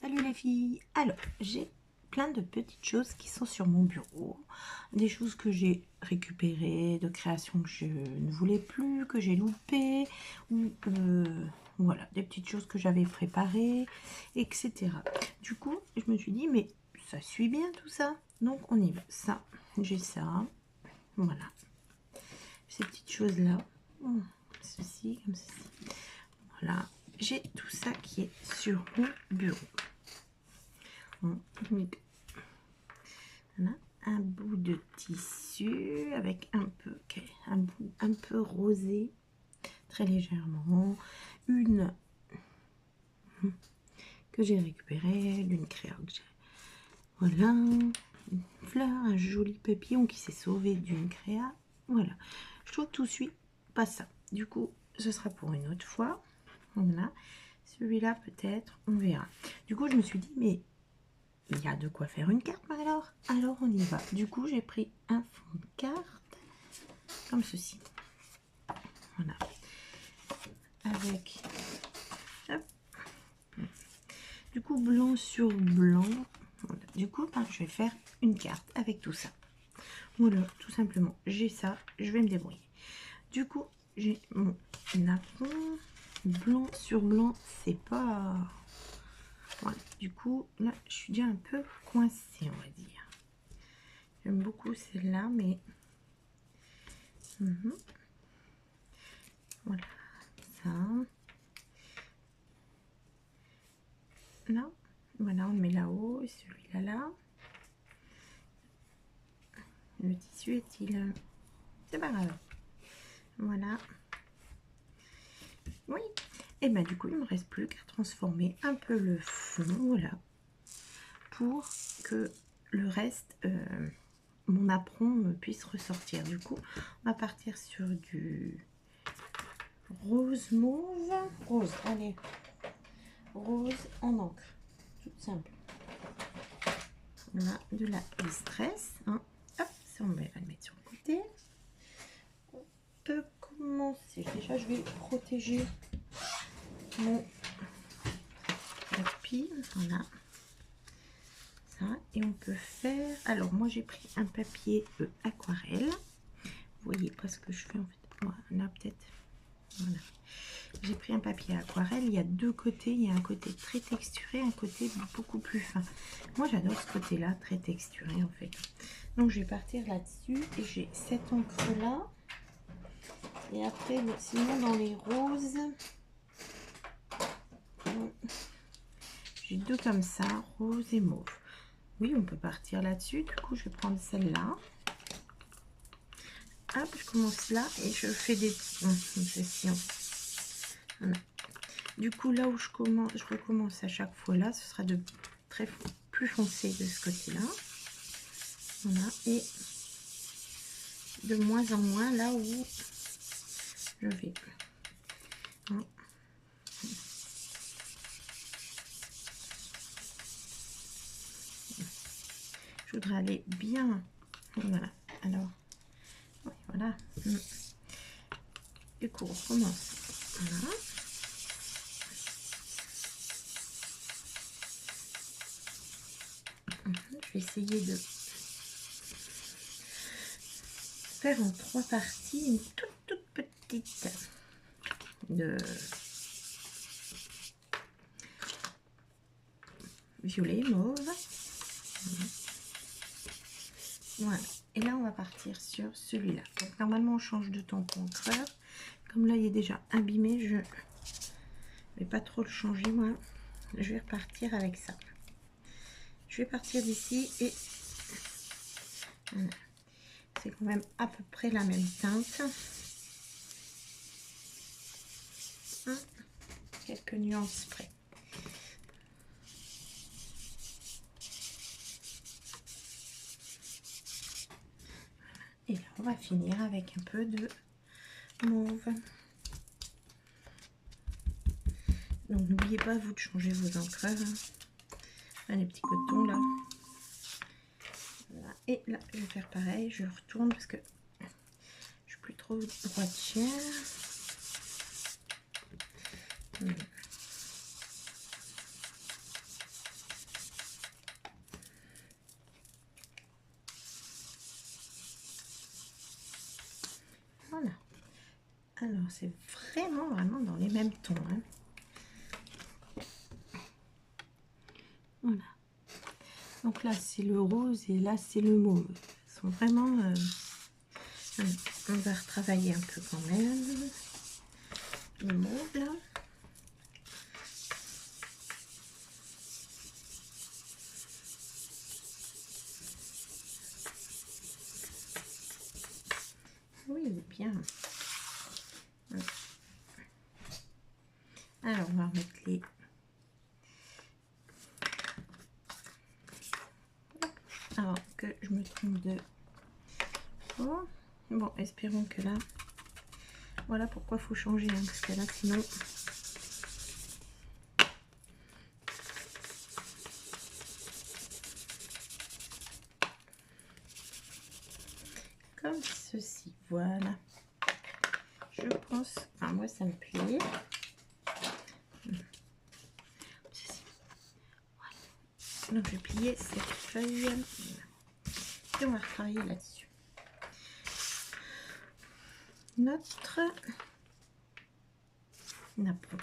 Salut les filles. Alors, j'ai plein de petites choses qui sont sur mon bureau. Des choses que j'ai récupérées, de créations que je ne voulais plus, que j'ai loupées. Ou voilà, des petites choses que j'avais préparées, etc. Du coup, je me suis dit, mais ça suit bien tout ça. Donc, on y va. Ça, j'ai ça. Voilà. Ces petites choses-là. Ceci, comme ceci. Voilà. J'ai tout ça qui est sur mon bureau. Voilà, un bout de tissu avec un bout un peu rosé, très légèrement. Une que j'ai récupérée, d'une créa que j'ai. Voilà, une fleur, un joli papillon qui s'est sauvé d'une créa. Voilà, je trouve que tout suit pas ça. Du coup, ce sera pour une autre fois. Voilà, celui-là peut-être, on verra. Du coup, je me suis dit, mais il y a de quoi faire une carte alors. Alors on y va. Du coup, j'ai pris un fond de carte comme ceci. Voilà. Avec hop, du coup blanc sur blanc. Voilà. Du coup, je vais faire une carte avec tout ça. Voilà, tout simplement. J'ai ça, je vais me débrouiller. Du coup, j'ai mon napperon. Blanc sur blanc, c'est pas... Voilà. Du coup, là, je suis déjà un peu coincée, on va dire. J'aime beaucoup celle-là, mais... Voilà, ça. Là, voilà, on le met là-haut, et celui-là, là. Le tissu est-il... C'est pas grave. Voilà. Oui. Et ben du coup, il ne me reste plus qu'à transformer un peu le fond, voilà, pour que le reste, mon apron puisse ressortir. Du coup, on va partir sur du rose mauve. Rose, allez. Rose en encre. Tout simple. On a de la distress. Hein. Hop, ça on va le mettre sur le côté. On peut commencer. Déjà, je vais protéger mon tapis. Voilà. Ça. Et on peut faire... Alors, moi, j'ai pris un papier aquarelle. Vous voyez pas ce que je fais en fait. Voilà, peut-être. Voilà. J'ai pris un papier aquarelle. Il y a deux côtés. Il y a un côté très texturé, un côté beaucoup plus fin. Moi, j'adore ce côté-là, très texturé en fait. Donc, je vais partir là-dessus. Et j'ai cette encre-là. Et après, sinon, dans les roses, j'ai deux comme ça, rose et mauve. Oui, on peut partir là-dessus. Du coup, je vais prendre celle-là. Hop, je commence là et je fais des sessions. Voilà. Du coup, là où je recommence à chaque fois là, ce sera de plus foncé de ce côté-là. Voilà, et de moins en moins là où je vais. Voilà. Je voudrais aller bien. Voilà. Alors, oui, voilà. Du coup, on recommence. Voilà. Je vais essayer de faire en trois parties une toute petite de violet mauve. Voilà, et là on va partir sur celui-là. Donc normalement on change de tampon encreur. Comme là il est déjà abîmé, je vais pas trop le changer moi. Je vais repartir avec ça. Je vais partir d'ici et voilà. C'est quand même à peu près la même teinte. Quelques nuances près. Et là on va finir avec un peu de mauve. Donc n'oubliez pas vous de changer vos encreurs. Les petits cotons là. Voilà. Et là je vais faire pareil, je retourne parce que je suis plus trop droitière. Alors c'est vraiment dans les mêmes tons, hein. Voilà. Donc là c'est le rose et là c'est le mauve. Ils sont vraiment... on va retravailler un peu quand même. Le mauve là. Oui, bien. Alors on va remettre les... avant que je me trompe de... Oh. Bon, espérons que là... Voilà pourquoi il faut changer, hein, parce que là sinon... Comme ceci, voilà. Je pense... Enfin, moi ça me plaît. Ceci. Voilà. Donc je vais plier cette feuille. Et on va retravailler là-dessus. Notre napperon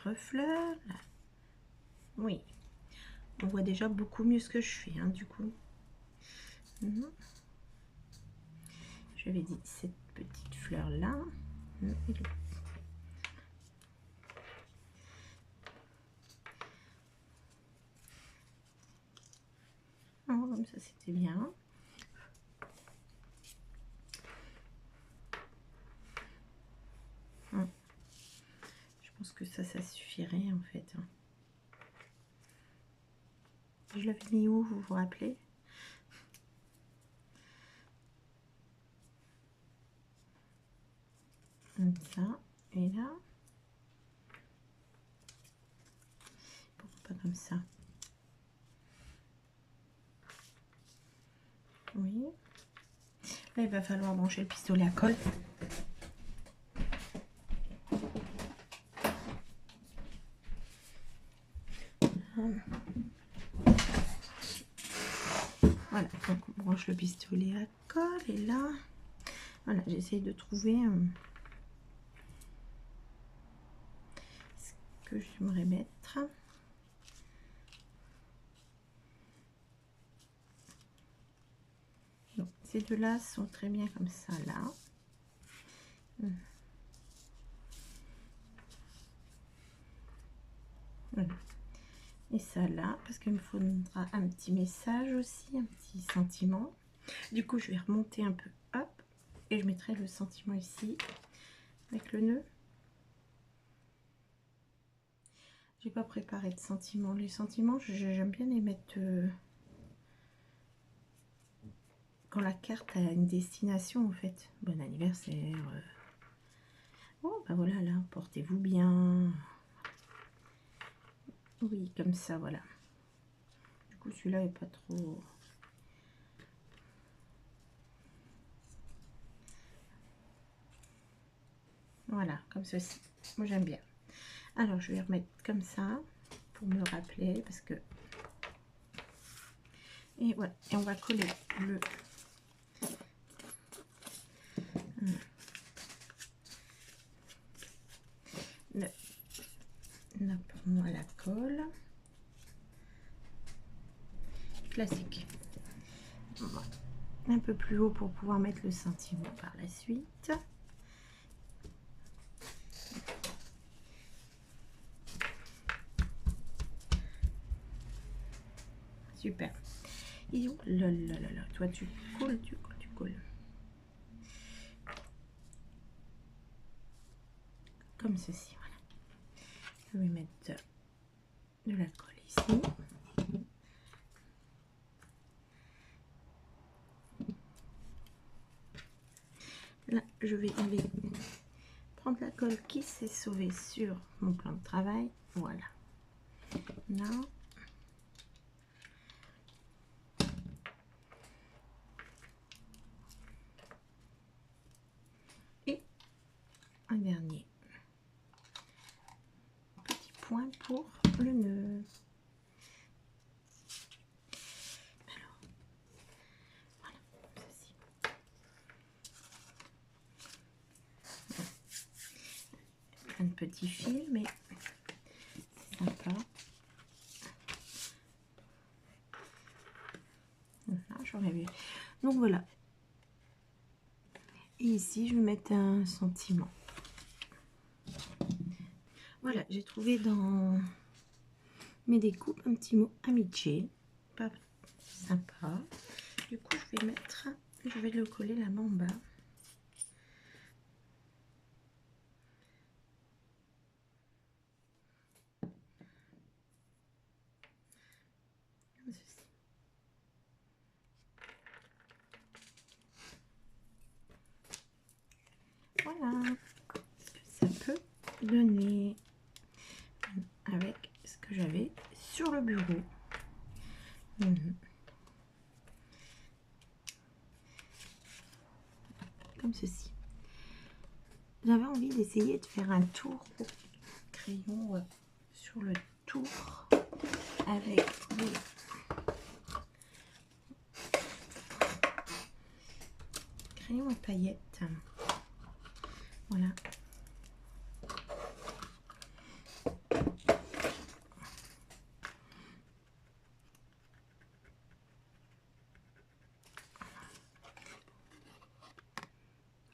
refleur. Oui, on voit déjà beaucoup mieux ce que je fais, hein, du coup. J'avais dit cette petite fleur là. Oh, comme ça c'était bien. Je pense que ça suffirait en fait. Je l'avais mis où, vous vous rappelez? Comme ça, et là. Pourquoi pas comme ça? Oui. Là, il va falloir brancher le pistolet à colle. Voilà, donc on branche le pistolet à colle et là, voilà, j'essaye de trouver ce que j'aimerais mettre. Donc, ces deux-là sont très bien comme ça, là. Voilà. Et ça là, parce qu'il me faudra un petit message aussi, un petit sentiment. Du coup, je vais remonter un peu, hop, et je mettrai le sentiment ici, avec le nœud. J'ai pas préparé de sentiments. Les sentiments, j'aime bien les mettre quand la carte a une destination, en fait. Bon anniversaire. Oh, bah voilà, là, portez-vous bien. Oui, comme ça, voilà. Du coup, celui-là est pas trop... Voilà, comme ceci. Moi, j'aime bien. Alors, je vais remettre comme ça pour me rappeler, parce que... Et voilà, et on va coller le napperon à la colle. Classique. Voilà. Un peu plus haut pour pouvoir mettre le sentiment par la suite. Super. Et oh là là là là, toi tu colles, tu colles, tu colles. Comme ceci, voilà. Je vais mettre de la colle ici. Là, je vais aller prendre la colle qui s'est sauvée sur mon plan de travail. Voilà. Là. Et un dernier petit point pour le nœud. Alors, voilà, ceci. plein de petits fils, mais c'est sympa. Voilà, j'aurais vu. Donc voilà. Et ici, je vais mettre un sentiment. Voilà, j'ai trouvé dans mes découpes un petit mot amitié. Pas sympa. Du coup, je vais le coller là en bas. Comme ceci. Voilà ce que ça peut donner avec ce que j'avais sur le bureau. Comme ceci. J'avais envie d'essayer de faire un tour au crayon sur le tour avec des crayons à paillettes. Voilà.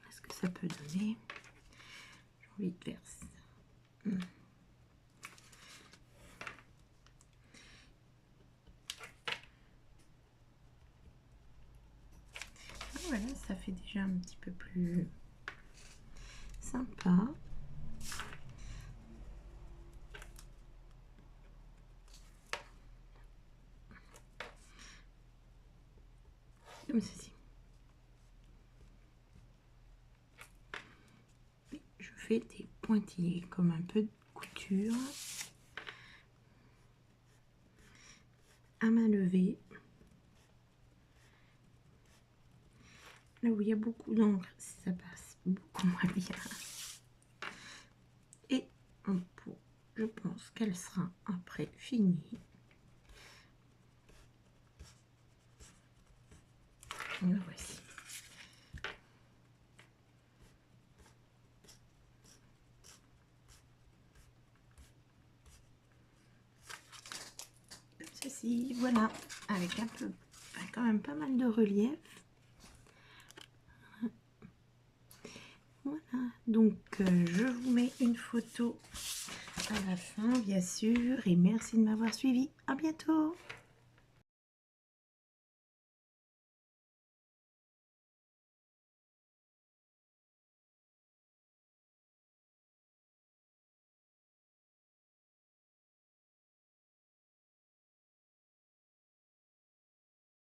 Est-ce que ça peut donner? J'ai envie de faire ça. Voilà, ça fait déjà un petit peu plus sympa. Comme ceci. Je fais des pointillés comme un peu de couture à main levée. Là où il y a beaucoup d'encre, ça passe beaucoup moins bien. Et je pense qu'elle sera après finie. Et la voici. Comme ceci, voilà, avec un peu, quand même pas mal de relief. Voilà, donc je vous mets une photo à la fin, bien sûr, et merci de m'avoir suivi. À bientôt.